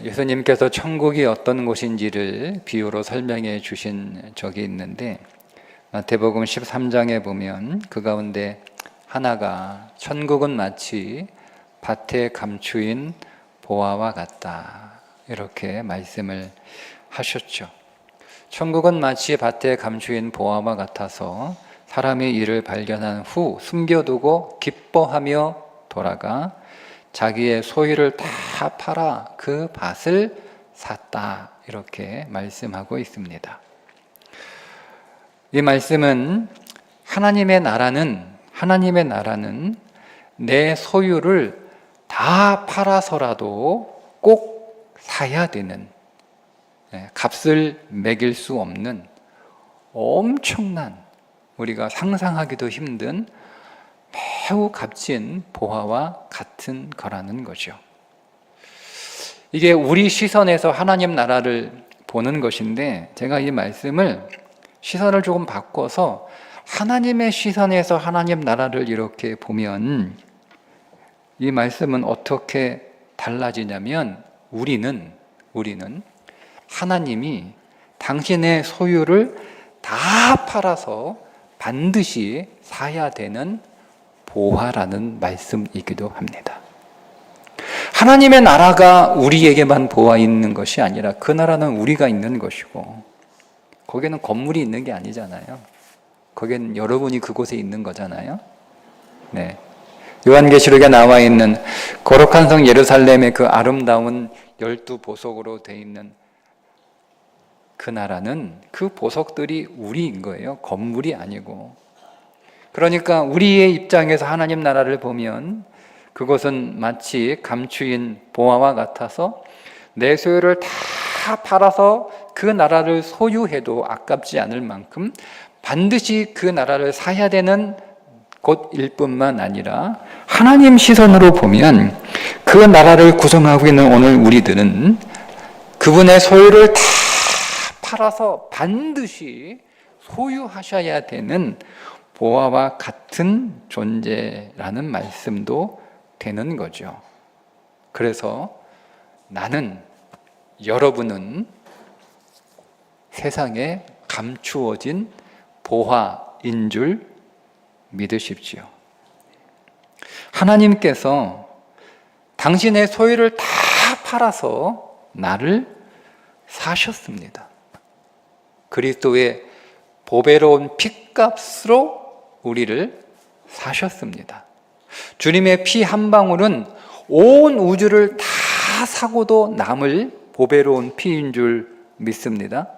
예수님께서 천국이 어떤 곳인지를 비유로 설명해 주신 적이 있는데, 마태복음 13장에 보면 그 가운데 하나가 천국은 마치 밭에 감추인 보화와 같다, 이렇게 말씀을 하셨죠. 천국은 마치 밭에 감추인 보화와 같아서 사람이 이를 발견한 후 숨겨두고 기뻐하며 돌아가 자기의 소유를 다 팔아 그 밭을 샀다, 이렇게 말씀하고 있습니다. 이 말씀은 하나님의 나라는 내 소유를 다 팔아서라도 꼭 사야 되는, 값을 매길 수 없는 엄청난, 우리가 상상하기도 힘든 매우 값진 보화와 같은 거라는 거죠. 이게 우리 시선에서 하나님 나라를 보는 것인데, 제가 이 말씀을 시선을 조금 바꿔서 하나님의 시선에서 하나님 나라를 이렇게 보면 이 말씀은 어떻게 달라지냐면, 우리는 하나님이 당신의 소유를 다 팔아서 반드시 사야 되는 보화라는 말씀이기도 합니다. 하나님의 나라가 우리에게만 보화 있는 것이 아니라 그 나라는 우리가 있는 것이고, 거기는 건물이 있는 게 아니잖아요. 거기는 여러분이 그곳에 있는 거잖아요. 네. 요한계시록에 나와 있는 거룩한 성 예루살렘의 그 아름다운 12보석으로 되어 있는 그 나라는, 그 보석들이 우리인 거예요. 건물이 아니고. 그러니까 우리의 입장에서 하나님 나라를 보면 그것은 마치 감추인 보화와 같아서 내 소유를 다 팔아서 그 나라를 소유해도 아깝지 않을 만큼 반드시 그 나라를 사야 되는 곳일 뿐만 아니라, 하나님 시선으로 보면 그 나라를 구성하고 있는 오늘 우리들은 그분의 소유를 다 팔아서 반드시 소유하셔야 되는 보화와 같은 존재라는 말씀도 되는 거죠. 그래서 나는, 여러분은 세상에 감추어진 보화인 줄 믿으십시오. 하나님께서 당신의 소유를 다 팔아서 나를 사셨습니다. 그리스도의 보배로운 핏값으로 우리를 사셨습니다. 주님의 피 한 방울은 온 우주를 다 사고도 남을 보배로운 피인 줄 믿습니다.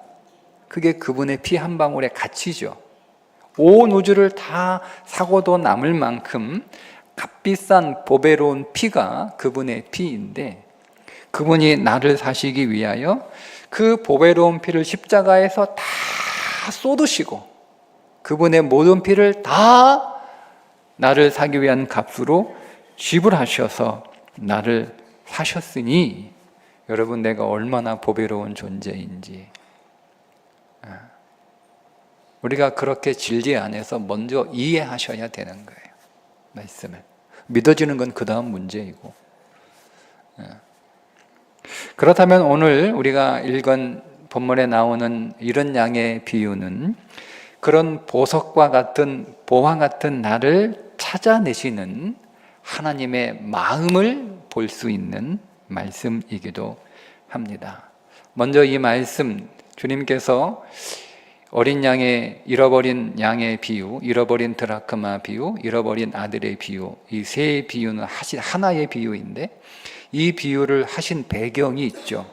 그게 그분의 피 한 방울의 가치죠. 온 우주를 다 사고도 남을 만큼 값비싼 보배로운 피가 그분의 피인데, 그분이 나를 사시기 위하여 그 보배로운 피를 십자가에서 다 쏟으시고 그분의 모든 피를 다 나를 사기 위한 값으로 지불하셔서 나를 사셨으니, 여러분, 내가 얼마나 보배로운 존재인지 우리가 그렇게 진리 안에서 먼저 이해하셔야 되는 거예요. 말씀을 믿어지는 건 그 다음 문제이고. 그렇다면 오늘 우리가 읽은 본문에 나오는 이런 양의 비유는 그런 보석과 같은, 보화 같은 나를 찾아내시는 하나님의 마음을 볼 수 있는 말씀이기도 합니다. 먼저 이 말씀, 주님께서 어린 양의, 잃어버린 양의 비유, 잃어버린 드라크마 비유, 잃어버린 아들의 비유, 이 세 비유는 하나의 비유인데, 이 비유를 하신 배경이 있죠.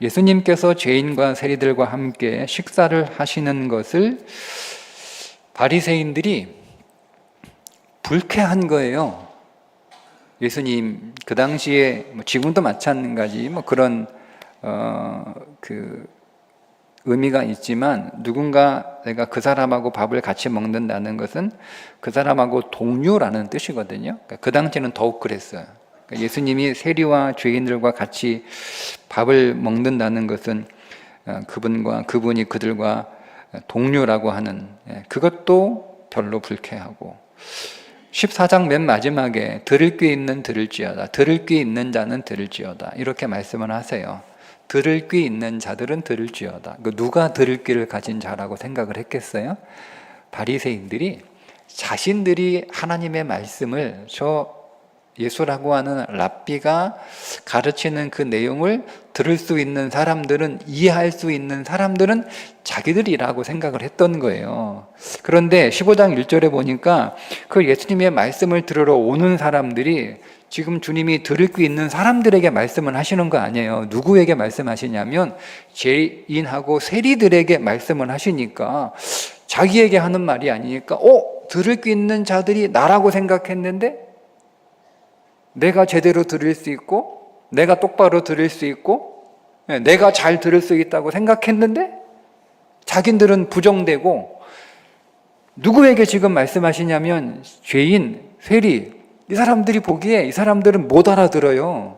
예수님께서 죄인과 세리들과 함께 식사를 하시는 것을 바리새인들이 불쾌한 거예요. 예수님, 그 당시에 지금도 마찬가지 그런 의미가 있지만, 누군가 내가 그 사람하고 밥을 같이 먹는다는 것은 그 사람하고 동료라는 뜻이거든요. 그 당시에는 더욱 그랬어요. 예수님이 세리와 죄인들과 같이 밥을 먹는다는 것은 그분이 그들과 동료라고 하는, 그것도 별로 불쾌하고, 14장 맨 마지막에 들을 귀 있는 들을지어다, 들을 귀 있는 자는 들을지어다, 이렇게 말씀을 하세요. 들을 귀 있는 자들은 들을지어다. 누가 들을 귀를 가진 자라고 생각을 했겠어요? 바리새인들이 자신들이 하나님의 말씀을, 저 예수라고 하는 랍비가 가르치는 그 내용을 들을 수 있는 사람들은, 이해할 수 있는 사람들은 자기들이라고 생각을 했던 거예요. 그런데 15장 1절에 보니까 그 예수님의 말씀을 들으러 오는 사람들이 지금 주님이 들을 수 있는 사람들에게 말씀을 하시는 거 아니에요. 누구에게 말씀하시냐면 죄인하고 세리들에게 말씀을 하시니까 자기에게 하는 말이 아니니까 들을 수 있는 자들이 나라고 생각했는데, 내가 제대로 들을 수 있고 내가 똑바로 들을 수 있고 내가 잘 들을 수 있다고 생각했는데 자기들은 부정되고, 누구에게 지금 말씀하시냐면 죄인, 세리, 이 사람들이 보기에 이 사람들은 못 알아들어요.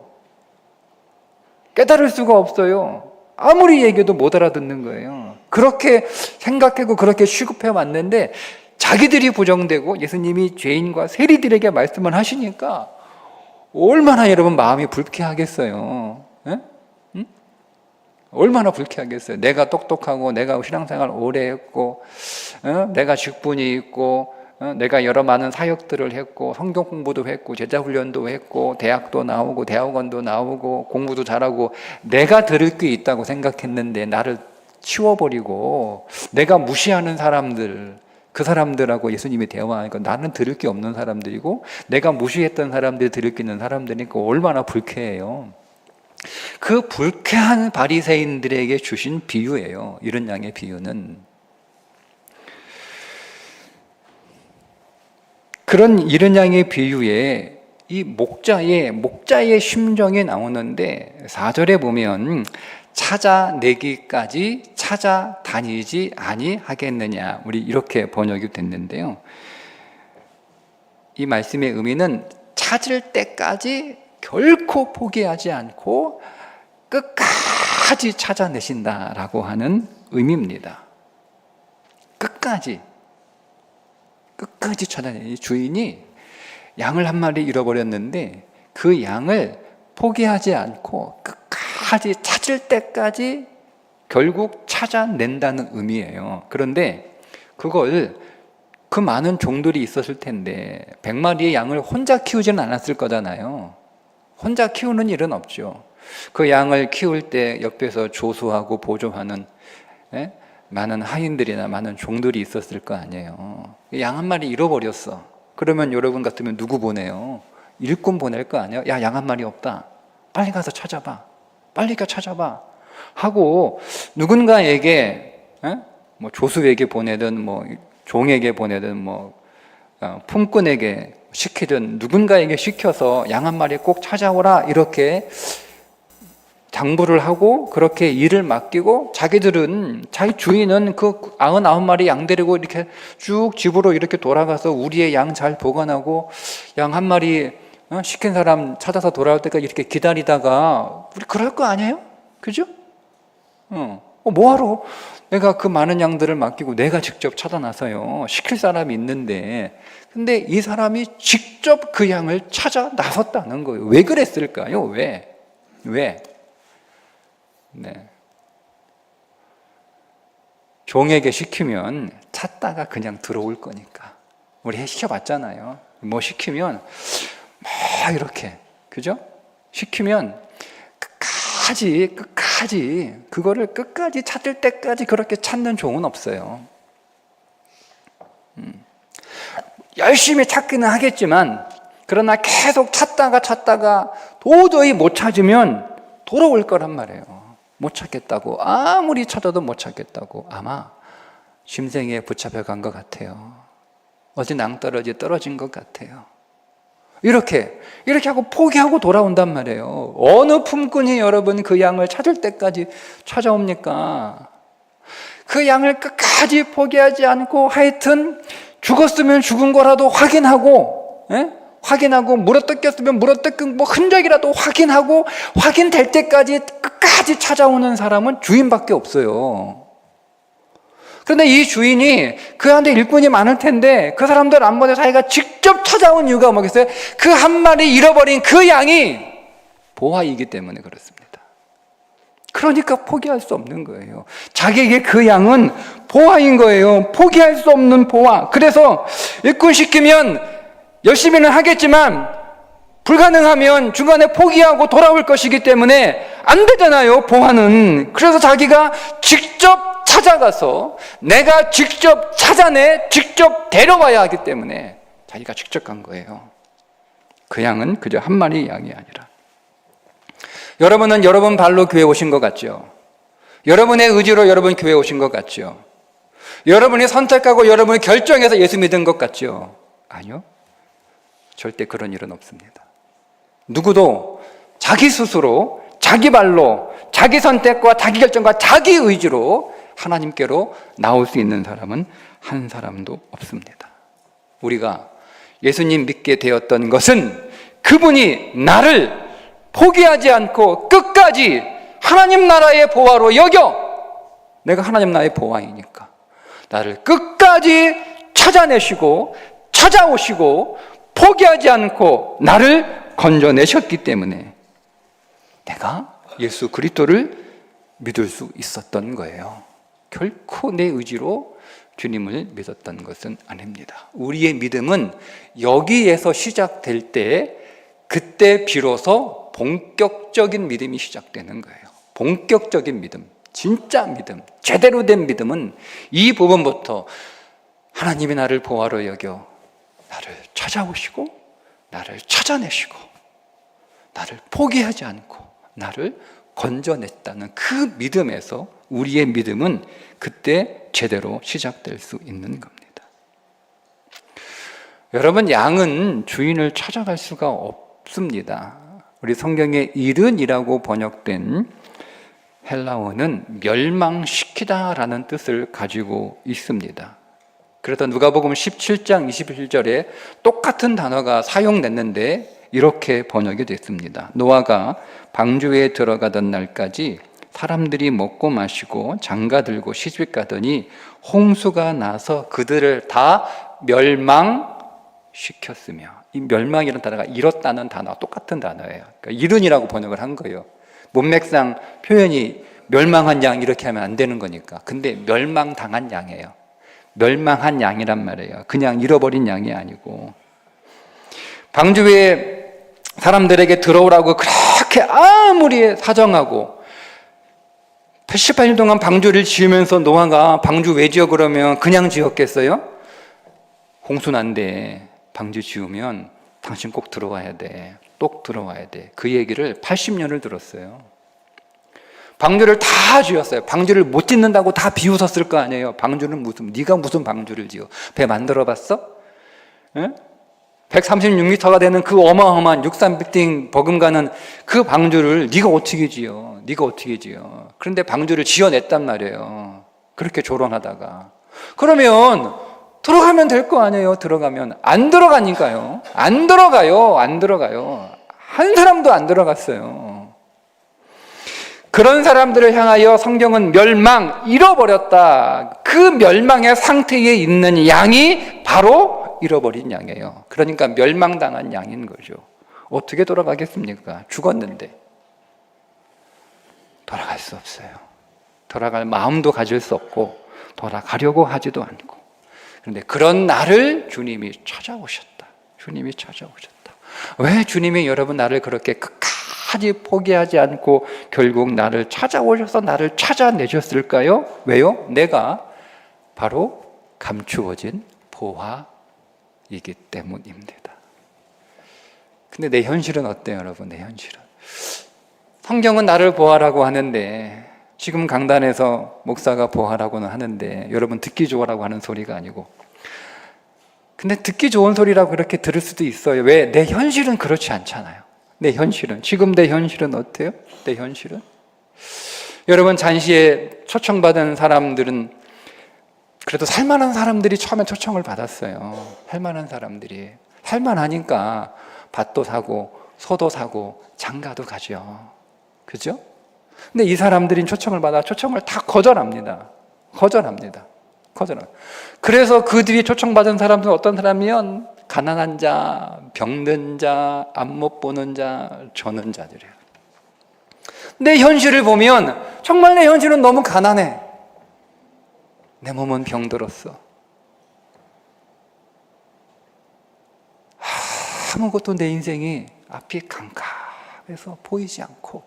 깨달을 수가 없어요. 아무리 얘기해도 못 알아듣는 거예요. 그렇게 생각하고 그렇게 취급해 왔는데 자기들이 부정되고 예수님이 죄인과 세리들에게 말씀을 하시니까 얼마나 여러분 마음이 불쾌하겠어요. 예? 응? 얼마나 불쾌하겠어요. 내가 똑똑하고 내가 신앙생활 오래 했고 내가 직분이 있고 내가 여러 많은 사역들을 했고 성경 공부도 했고 제자훈련도 했고 대학도 나오고 대학원도 나오고 공부도 잘하고 내가 들을 게 있다고 생각했는데 나를 치워버리고 내가 무시하는 사람들, 그 사람들하고 예수님이 대화하니까 나는 들을 게 없는 사람들이고 내가 무시했던 사람들이 들을 게 있는 사람들이니까 얼마나 불쾌해요. 그 불쾌한 바리새인들에게 주신 비유예요. 이런 양의 비유는. 그런 이런 양의 비유에 이 목자의 심정이 나오는데 4절에 보면 찾아내기까지 찾아다니지 아니하겠느냐, 우리 이렇게 번역이 됐는데요. 이 말씀의 의미는 찾을 때까지 결코 포기하지 않고 끝까지 찾아내신다라고 하는 의미입니다. 끝까지 찾아내. 주인이 양을 한 마리 잃어버렸는데 그 양을 포기하지 않고 끝까지 찾을 때까지 결국 찾아낸다는 의미예요. 그런데 그걸 그 많은 종들이 있었을 텐데 100마리의 양을 혼자 키우지는 않았을 거잖아요. 혼자 키우는 일은 없죠. 그 양을 키울 때 옆에서 조수하고 보조하는 많은 하인들이나 많은 종들이 있었을 거 아니에요. 양 한 마리 잃어버렸어. 그러면 여러분 같으면 누구 보내요? 일꾼 보낼 거 아니에요? 야, 양 한 마리 없다. 빨리 가서 찾아봐. 빨리 가 찾아봐. 하고 누군가에게 뭐 조수에게 보내든 뭐 종에게 보내든 뭐 품꾼에게 시키든 누군가에게 시켜서 양 한 마리 꼭 찾아오라 이렇게 당부를 하고 그렇게 일을 맡기고 자기들은 자기 주인은 그 99마리 양 데리고 이렇게 쭉 집으로 이렇게 돌아가서 우리의 양 잘 보관하고 양 한 마리 시킨 사람 찾아서 돌아올 때까지 이렇게 기다리다가 우리 그럴 거 아니에요? 그죠? 뭐하러 내가 그 많은 양들을 맡기고 내가 직접 찾아 나서요. 시킬 사람이 있는데. 근데 이 사람이 직접 그 양을 찾아 나섰다는 거예요. 왜 그랬을까요? 왜? 네. 종에게 시키면 찾다가 그냥 들어올 거니까. 우리 시켜봤잖아요. 뭐 시키면 막 이렇게, 그죠? 시키면 끝까지 그거를 끝까지 찾을 때까지 그렇게 찾는 종은 없어요. 열심히 찾기는 하겠지만 그러나 계속 찾다가 도저히 못 찾으면 돌아올 거란 말이에요. 못 찾겠다고, 아무리 찾아도 못 찾겠다고 아마 짐승에 붙잡혀 간 것 같아요. 어디 낭떠러지 떨어진 것 같아요. 이렇게 하고 포기하고 돌아온단 말이에요. 어느 품꾼이 여러분 그 양을 찾을 때까지 찾아옵니까? 그 양을 끝까지 포기하지 않고 하여튼 죽었으면 죽은 거라도 확인하고 물어뜯겼으면 물어뜯긴 뭐 흔적이라도 확인하고 확인될 때까지 끝까지 찾아오는 사람은 주인밖에 없어요. 그런데 이 주인이 그한테 일꾼이 많을 텐데 그 사람들 안 보내 자기가 직접 찾아온 이유가 뭐겠어요? 그 한 마리 잃어버린 그 양이 보화이기 때문에 그렇습니다. 그러니까 포기할 수 없는 거예요. 자기에게 그 양은 보화인 거예요. 포기할 수 없는 보화. 그래서 일꾼시키면 열심히는 하겠지만 불가능하면 중간에 포기하고 돌아올 것이기 때문에 안 되잖아요, 보화는. 그래서 자기가 직접 찾아가서 내가 직접 찾아내 직접 데려와야 하기 때문에 자기가 직접 간 거예요. 그 양은 그저 한 마리 양이 아니라. 여러분은 여러분 발로 교회 오신 것 같죠? 여러분의 의지로 여러분 교회 오신 것 같죠? 여러분이 선택하고 여러분이 결정해서 예수 믿은 것 같죠? 아니요. 절대 그런 일은 없습니다. 누구도 자기 스스로, 자기 발로, 자기 선택과 자기 결정과 자기 의지로 하나님께로 나올 수 있는 사람은 한 사람도 없습니다. 우리가 예수님 믿게 되었던 것은 그분이 나를 포기하지 않고 끝까지 하나님 나라의 보화로 여겨. 내가 하나님 나라의 보화이니까 나를 끝까지 찾아내시고 찾아오시고 포기하지 않고 나를 건져내셨기 때문에 내가 예수 그리스도를 믿을 수 있었던 거예요. 결코 내 의지로 주님을 믿었던 것은 아닙니다. 우리의 믿음은 여기에서 시작될 때 그때 비로소 본격적인 믿음이 시작되는 거예요. 본격적인 믿음, 진짜 믿음, 제대로 된 믿음은 이 부분부터 하나님이 나를 보화로 여겨 나를 찾아오시고 나를 찾아내시고 나를 포기하지 않고 나를 건져냈다는 그 믿음에서 우리의 믿음은 그때 제대로 시작될 수 있는 겁니다. 여러분, 양은 주인을 찾아갈 수가 없습니다. 우리 성경에 이른이라고 번역된 헬라어는 멸망시키다라는 뜻을 가지고 있습니다. 그래서 누가복음 17장 21절에 똑같은 단어가 사용됐는데 이렇게 번역이 됐습니다. 노아가 방주에 들어가던 날까지 사람들이 먹고 마시고 장가들고 시집가더니 홍수가 나서 그들을 다 멸망시켰으며, 이 멸망이라는 단어가 잃었다는 단어와 똑같은 단어예요. 그러니까 이른이라고 번역을 한 거예요. 문맥상 표현이 멸망한 양 이렇게 하면 안 되는 거니까. 근데 멸망당한 양이에요. 멸망한 양이란 말이에요. 그냥 잃어버린 양이 아니고. 방주에 사람들에게 들어오라고 그렇게 아무리 사정하고 88년 동안 방주를 지으면서 노아가 방주 왜 지어 그러면 그냥 지었겠어요? 홍수 난대. 방주 지으면 당신 꼭 들어와야 돼. 꼭 들어와야 돼. 그 얘기를 80년을 들었어요. 방주를 다 지었어요. 방주를 못 짓는다고 다 비웃었을 거 아니에요. 방주는 네가 무슨 방주를 지어? 배 만들어 봤어? 136m가 되는 그 어마어마한 63빌딩 버금가는 그 방주를 네가 어떻게 지어? 네가 어떻게 지어? 그런데 방주를 지어냈단 말이에요. 그렇게 조롱하다가. 그러면 들어가면 될 거 아니에요. 들어가면 안 들어가니까요. 안 들어가요. 한 사람도 안 들어갔어요. 그런 사람들을 향하여 성경은 멸망, 잃어버렸다. 그 멸망의 상태에 있는 양이 바로 잃어버린 양이에요. 그러니까 멸망당한 양인 거죠. 어떻게 돌아가겠습니까? 죽었는데. 돌아갈 수 없어요. 돌아갈 마음도 가질 수 없고 돌아가려고 하지도 않고. 그런데 그런 나를 주님이 찾아오셨다. 주님이 찾아오셨다. 왜 주님이 여러분 나를 그렇게 끝까지 포기하지 않고 결국 나를 찾아오셔서 나를 찾아내셨을까요? 왜요? 내가 바로 감추어진 보화이기 때문입니다. 근데 내 현실은 어때요, 여러분? 내 현실은. 성경은 나를 보화라고 하는데 지금 강단에서 목사가 보화라고는 하는데 여러분 듣기 좋으라고 하는 소리가 아니고, 근데 듣기 좋은 소리라고 그렇게 들을 수도 있어요. 왜? 내 현실은 그렇지 않잖아요. 내 현실은, 지금 내 현실은 어때요? 내 현실은? 여러분, 잔시에 초청받은 사람들은 그래도 살만한 사람들이 처음에 초청을 받았어요. 살만한 사람들이. 살만하니까 밭도 사고 소도 사고 장가도 가죠. 그죠? 근데 이 사람들이 초청을 받아 초청을 다 거절합니다. 거절합니다. 거절하는. 그래서 그 뒤에 초청받은 사람들은 어떤 사람이면 가난한 자, 병든 자, 앞 못 보는 자, 저는 자들이에요. 내 현실을 보면 정말 내 현실은 너무 가난해. 내 몸은 병들었어. 아무것도 내 인생이 앞이 캄캄해서 보이지 않고,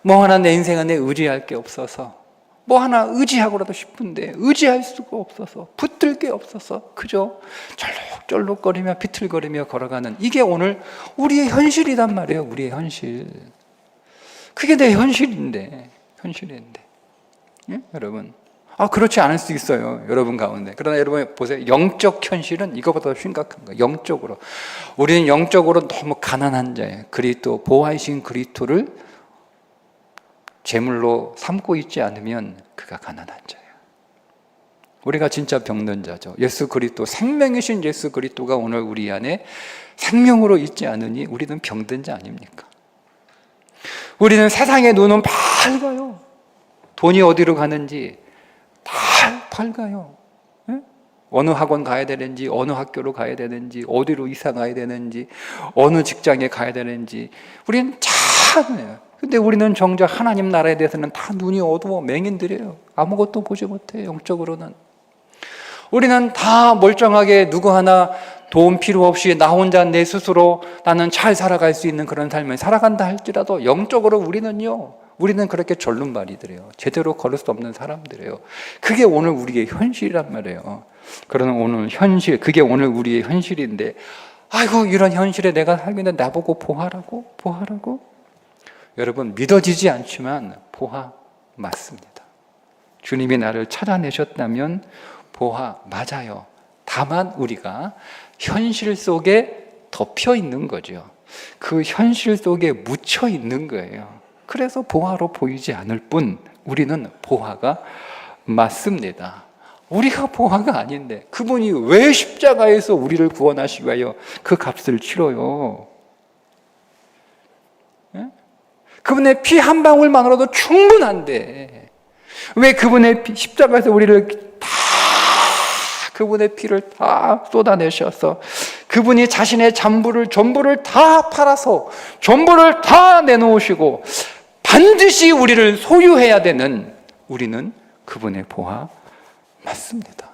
뭐 하나 내 인생 안에 의지할 게 없어서, 뭐 하나 의지하고라도 싶은데 의지할 수가 없어서, 붙들 게 없어서 그저 쩔룩쩔룩거리며 비틀거리며 걸어가는, 이게 오늘 우리의 현실이란 말이에요. 우리의 현실. 그게 내 현실인데. 예? 여러분, 그렇지 않을 수 있어요, 여러분 가운데. 그러나 여러분 보세요. 영적 현실은 이거보다 심각한 거예요. 영적으로 우리는 영적으로 너무 가난한 자예요. 그리스도, 보화이신 그리스도를 제물로 삼고 있지 않으면 그가 가난한 자예요. 우리가 진짜 병든 자죠. 예수 그리스도, 생명이신 예수 그리스도가 오늘 우리 안에 생명으로 있지 않으니 우리는 병든 자 아닙니까? 우리는 세상의 눈은 밝아요. 돈이 어디로 가는지 다 밝아요. 예? 어느 학원 가야 되는지, 어느 학교로 가야 되는지, 어디로 이사 가야 되는지, 어느 직장에 가야 되는지 우리는 잘 해요. 근데 우리는 정작 하나님 나라에 대해서는 다 눈이 어두워 맹인들이에요. 아무것도 보지 못해요. 영적으로는. 우리는 다 멀쩡하게 누구 하나 도움 필요 없이 나 혼자 내 스스로 나는 잘 살아갈 수 있는 그런 삶을 살아간다 할지라도 영적으로 우리는 그렇게 절름발이들이에요. 제대로 걸을 수 없는 사람들이에요. 그게 오늘 우리의 현실이란 말이에요. 그러나 오늘 현실, 그게 오늘 우리의 현실인데, 아이고 이런 현실에 내가 살고 있는데 나보고 보하라고? 여러분, 믿어지지 않지만 보하 맞습니다. 주님이 나를 찾아내셨다면 보하 맞아요. 다만 우리가 현실 속에 덮여 있는 거죠. 그 현실 속에 묻혀 있는 거예요. 그래서 보화로 보이지 않을 뿐 우리는 보화가 맞습니다. 우리가 보화가 아닌데 그분이 왜 십자가에서 우리를 구원하시기 위하여 그 값을 치러요? 예? 그분의 피 한 방울만으로도 충분한데 왜 그분의 십자가에서 우리를 다, 그분의 피를 다 쏟아내셔서 그분이 자신의 전부를 다 팔아서 전부를 다 내놓으시고 반드시 우리를 소유해야 되는 우리는 그분의 보화 맞습니다.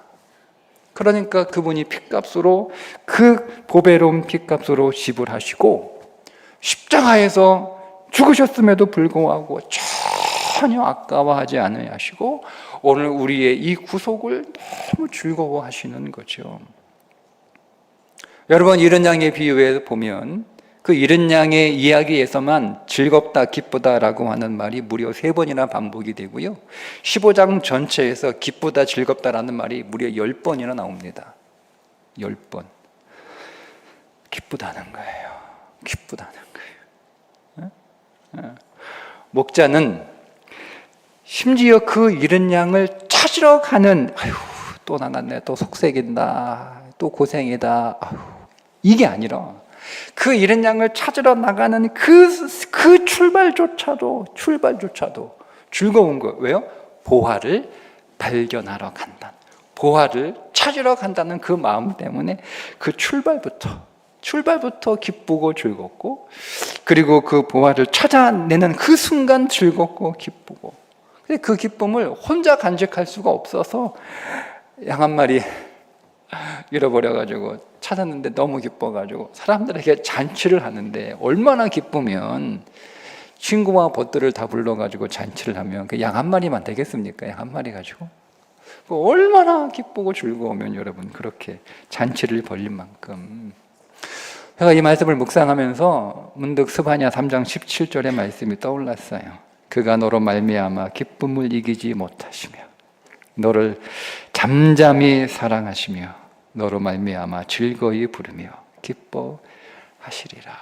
그러니까 그분이 핏값으로, 그 보배로운 핏값으로 지불하시고 십자가에서 죽으셨음에도 불구하고 전혀 아까워하지 않으시고 오늘 우리의 이 구속을 너무 즐거워하시는 거죠. 여러분, 이른 양의 비유에 보면 그 이른 양의 이야기에서만 즐겁다, 기쁘다라고 하는 말이 무려 3번이나 반복이 되고요. 15장 전체에서 기쁘다, 즐겁다라는 말이 무려 10번이나 나옵니다. 10번. 기쁘다는 거예요. 기쁘다는 거예요. 목자는 심지어 그 이른 양을 찾으러 가는, 또 나갔네, 또 속색인다, 또 고생이다, 이게 아니라 그 이른 양을 찾으러 나가는 그 출발조차도 즐거운 거예요. 왜요? 보화를 발견하러 간다. 보화를 찾으러 간다는 그 마음 때문에 그 출발부터 기쁘고 즐겁고, 그리고 그 보화를 찾아내는 그 순간 즐겁고 기쁘고, 그 기쁨을 혼자 간직할 수가 없어서 양 한 마리 잃어버려가지고 찾았는데 너무 기뻐가지고 사람들에게 잔치를 하는데, 얼마나 기쁘면 친구와 벗들을 다 불러가지고 잔치를 하면 그 양 한 마리만 되겠습니까? 양 한 마리 가지고 얼마나 기쁘고 즐거우면 여러분 그렇게 잔치를 벌린 만큼. 제가 이 말씀을 묵상하면서 문득 스바냐 3장 17절의 말씀이 떠올랐어요. 그가 너로 말미암아 기쁨을 이기지 못하시며 너를 잠잠히 사랑하시며 너로 말미암아 즐거이 부르며 기뻐하시리라.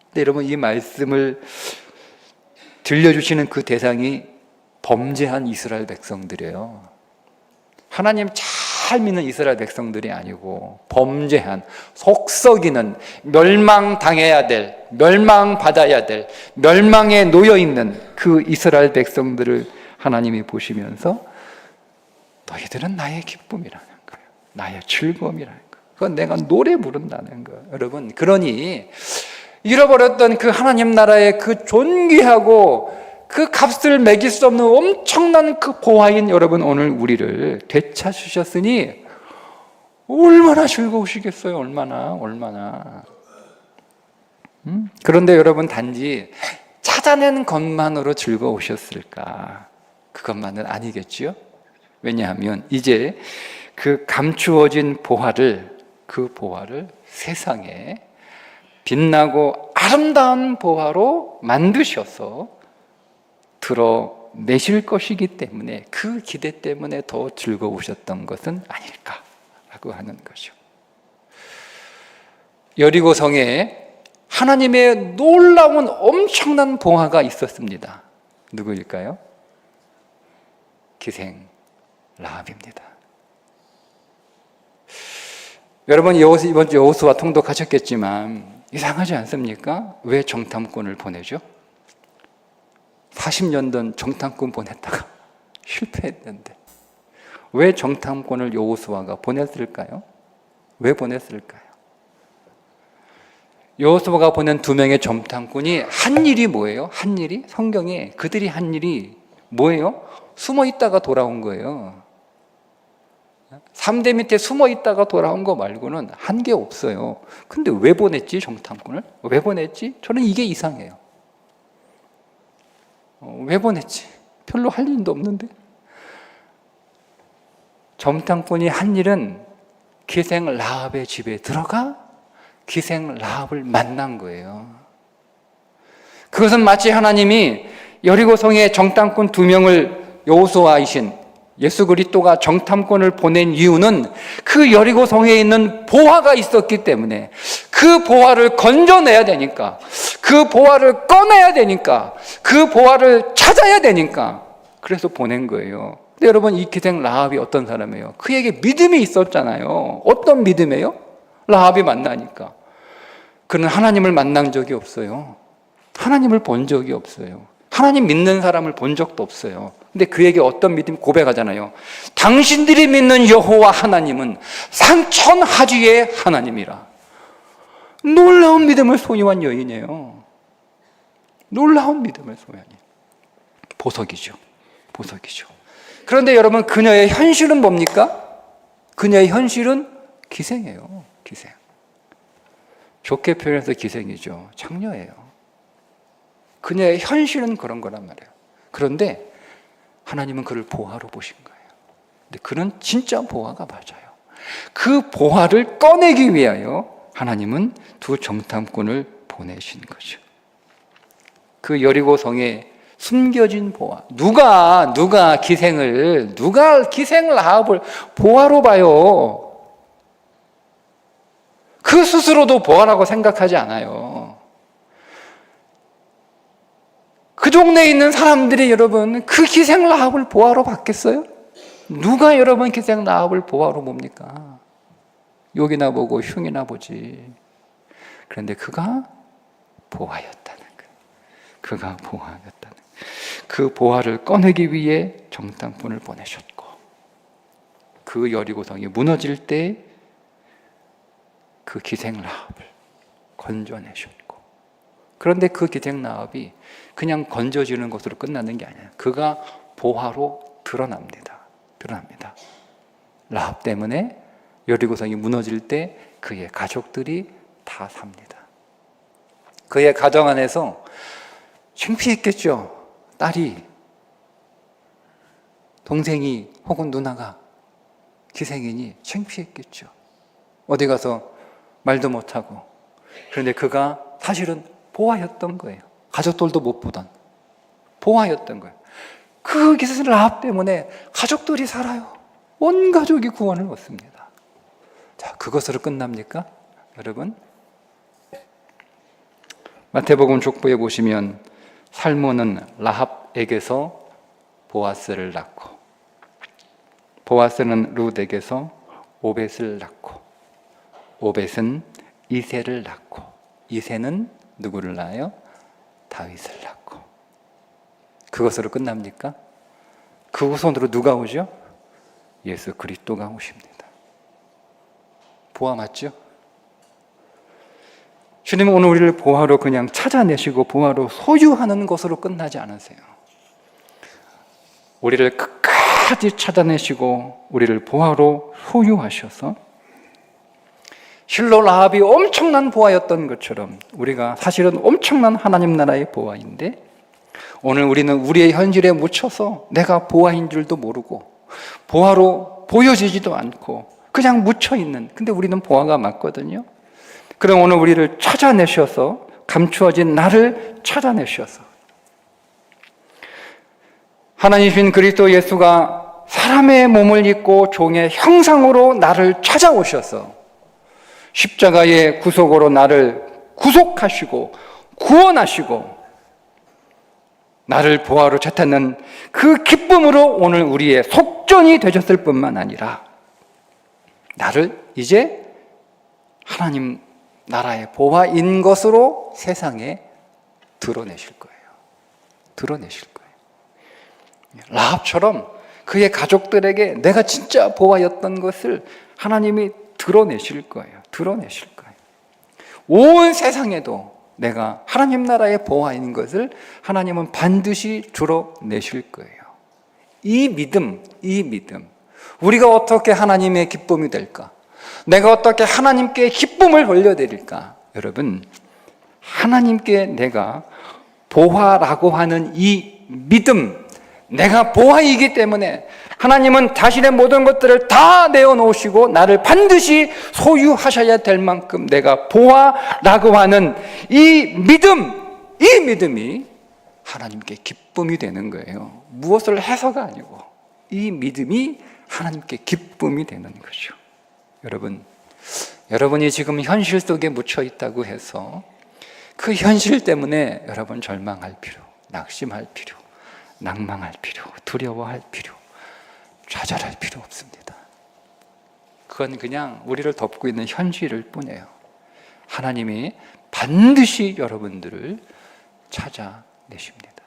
근데 여러분, 이 말씀을 들려주시는 그 대상이 범죄한 이스라엘 백성들이에요. 하나님 잘 믿는 이스라엘 백성들이 아니고 범죄한, 속썩이는, 멸망당해야 될, 멸망받아야 될, 멸망에 놓여있는 그 이스라엘 백성들을 하나님이 보시면서 너희들은 나의 기쁨이라는 거예요. 나의 즐거움이라는 거예요. 그건 내가 노래 부른다는 거예요. 여러분, 그러니 잃어버렸던 그 하나님 나라의 그 존귀하고 그 값을 매길 수 없는 엄청난 그 보화인 여러분, 오늘 우리를 되찾으셨으니 얼마나 즐거우시겠어요. 얼마나. 그런데 여러분, 단지 찾아낸 것만으로 즐거우셨을까? 그것만은 아니겠지요. 왜냐하면 이제 그 감추어진 그 보화를 세상에 빛나고 아름다운 보화로 만드셔서 드러내실 것이기 때문에, 그 기대 때문에 더 즐거우셨던 것은 아닐까라고 하는 거죠. 여리고성에 하나님의 놀라운 엄청난 보화가 있었습니다. 누구일까요? 기생 라합입니다. 여러분, 이번 주 여호수아 통독하셨겠지만 이상하지 않습니까? 왜 정탐꾼을 보내죠? 40년 전 정탐꾼 보냈다가 실패했는데 왜 정탐꾼을 여호수아가 보냈을까요? 왜 보냈을까요? 여호수아가 보낸 2명의 정탐꾼이 한 일이 뭐예요? 한 일이? 성경에 그들이 한 일이 뭐예요? 숨어 있다가 돌아온 거예요. 3대 밑에 숨어 있다가 돌아온 거 말고는 한 게 없어요. 근데 왜 보냈지, 정탐꾼을? 왜 보냈지? 저는 이게 이상해요. 왜 보냈지? 별로 할 일도 없는데. 정탐꾼이 한 일은 기생 라합의 집에 들어가 기생 라합을 만난 거예요. 그것은 마치 하나님이 여리고성에 정탐꾼 2명을 여호수아이신 예수 그리스도가 정탐꾼을 보낸 이유는 그 여리고성에 있는 보화가 있었기 때문에, 그 보화를 건져내야 되니까, 그 보화를 꺼내야 되니까, 그 보화를 찾아야 되니까, 그래서 보낸 거예요. 근데 여러분, 이 기생 라합이 어떤 사람이에요? 그에게 믿음이 있었잖아요. 어떤 믿음이에요? 라합이 만나니까. 그는 하나님을 만난 적이 없어요. 하나님을 본 적이 없어요. 하나님 믿는 사람을 본 적도 없어요. 근데 그에게 어떤 믿음 고백하잖아요. 당신들이 믿는 여호와 하나님은 상천하지의 하나님이라. 놀라운 믿음을 소유한 여인이에요. 놀라운 믿음을 소유한 여인. 보석이죠. 그런데 여러분, 그녀의 현실은 뭡니까? 그녀의 현실은 기생이에요. 기생. 좋게 표현해서 기생이죠. 창녀예요. 그녀의 현실은 그런 거란 말이에요. 그런데 하나님은 그를 보화로 보신 거예요. 근데 그는 진짜 보화가 맞아요. 그 보화를 꺼내기 위하여 하나님은 2 정탐꾼을 보내신 거죠. 그 여리고성에 숨겨진 보화. 누가 기생 라합을 보화로 봐요? 그 스스로도 보화라고 생각하지 않아요. 그 동네에 있는 사람들이 여러분, 그 기생 라합을 보화로 봤겠어요? 누가 여러분 기생 라합을 보화로 봅니까? 욕이나 보고 흉이나 보지. 그런데 그가 보화였다는 거예요. 그가 보화였다는 거예요. 그 보화를 꺼내기 위해 정탐꾼을 보내셨고, 그 여리고성이 무너질 때 그 기생 라합을 건져내셨고, 그런데 그 기생 라합이 그냥 건져지는 것으로 끝나는 게 아니에요. 그가 보화로 드러납니다. 라합 때문에 여리고성이 무너질 때 그의 가족들이 다 삽니다. 그의 가정 안에서 창피했겠죠. 딸이, 동생이 혹은 누나가 기생이니 창피했겠죠. 어디 가서 말도 못하고. 그런데 그가 사실은 보화였던 거예요. 가족들도 못 보던 보화였던 거예요. 그 기생 라합 때문에 가족들이 살아요. 온 가족이 구원을 얻습니다. 자, 그것으로 끝납니까? 여러분, 마태복음 족보에 보시면 살몬은 라합에게서 보아스를 낳고, 보아스는 룻에게서 오벳을 낳고, 오벳은 이새를 낳고, 이새는 누구를 낳아요? 다윗을 낳고. 그것으로 끝납니까? 그 후손으로 누가 오죠? 예수 그리스도가 오십니다. 보화 맞죠? 주님은 오늘 우리를 보화로 그냥 찾아내시고 보화로 소유하는 것으로 끝나지 않으세요. 우리를 끝까지 찾아내시고 우리를 보화로 소유하셔서 실로 라합이 엄청난 보화였던 것처럼 우리가 사실은 엄청난 하나님 나라의 보화인데 오늘 우리는 우리의 현실에 묻혀서 내가 보화인 줄도 모르고 보화로 보여지지도 않고 그냥 묻혀있는, 근데 우리는 보화가 맞거든요. 그럼 오늘 우리를 찾아내셔서 감추어진 나를 찾아내셔서 하나님이신 그리스도 예수가 사람의 몸을 입고 종의 형상으로 나를 찾아오셔서 십자가의 구속으로 나를 구속하시고 구원하시고 나를 보화로 찾는 그 기쁨으로 오늘 우리의 속전이 되셨을 뿐만 아니라 나를 이제 하나님 나라의 보화인 것으로 세상에 드러내실 거예요. 드러내실 거예요. 라합처럼 그의 가족들에게 내가 진짜 보화였던 것을 하나님이 드러내실 거예요. 드러내실 거예요. 온 세상에도 내가 하나님 나라의 보화인 것을 하나님은 반드시 드러내실 거예요. 이 믿음, 우리가 어떻게 하나님의 기쁨이 될까? 내가 어떻게 하나님께 기쁨을 돌려드릴까? 여러분, 하나님께 내가 보화라고 하는 이 믿음, 내가 보화이기 때문에 하나님은 자신의 모든 것들을 다 내어놓으시고 나를 반드시 소유하셔야 될 만큼 내가 보화라고 하는 이 믿음이 하나님께 기쁨이 되는 거예요. 무엇을 해서가 아니고 이 믿음이 하나님께 기쁨이 되는 거죠. 여러분이 지금 현실 속에 묻혀 있다고 해서 그 현실 때문에 여러분 절망할 필요, 낙심할 필요, 낭망할 필요, 두려워할 필요, 좌절할 필요 없습니다. 그건 그냥 우리를 덮고 있는 현실일 뿐이에요. 하나님이 반드시 여러분들을 찾아내십니다.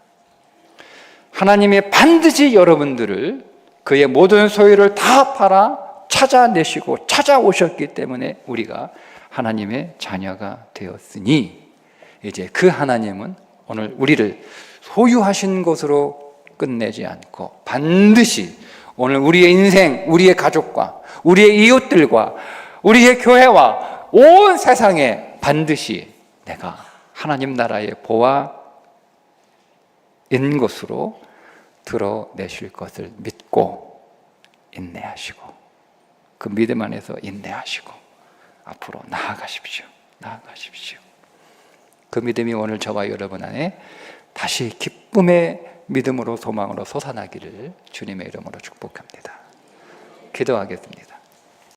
하나님이 반드시 여러분들을 그의 모든 소유를 다 팔아 찾아내시고 찾아오셨기 때문에 우리가 하나님의 자녀가 되었으니 이제 그 하나님은 오늘 우리를 소유하신 것으로 끝내지 않고 반드시 오늘 우리의 인생, 우리의 가족과 우리의 이웃들과 우리의 교회와 온 세상에 반드시 내가 하나님 나라의 보화인 것으로 드러내실 것을 믿고 인내하시고 그 믿음 안에서 인내하시고 앞으로 나아가십시오. 그 믿음이 오늘 저와 여러분 안에 다시 기쁨의 믿음으로 소망으로 솟아나기를 주님의 이름으로 축복합니다. 기도하겠습니다.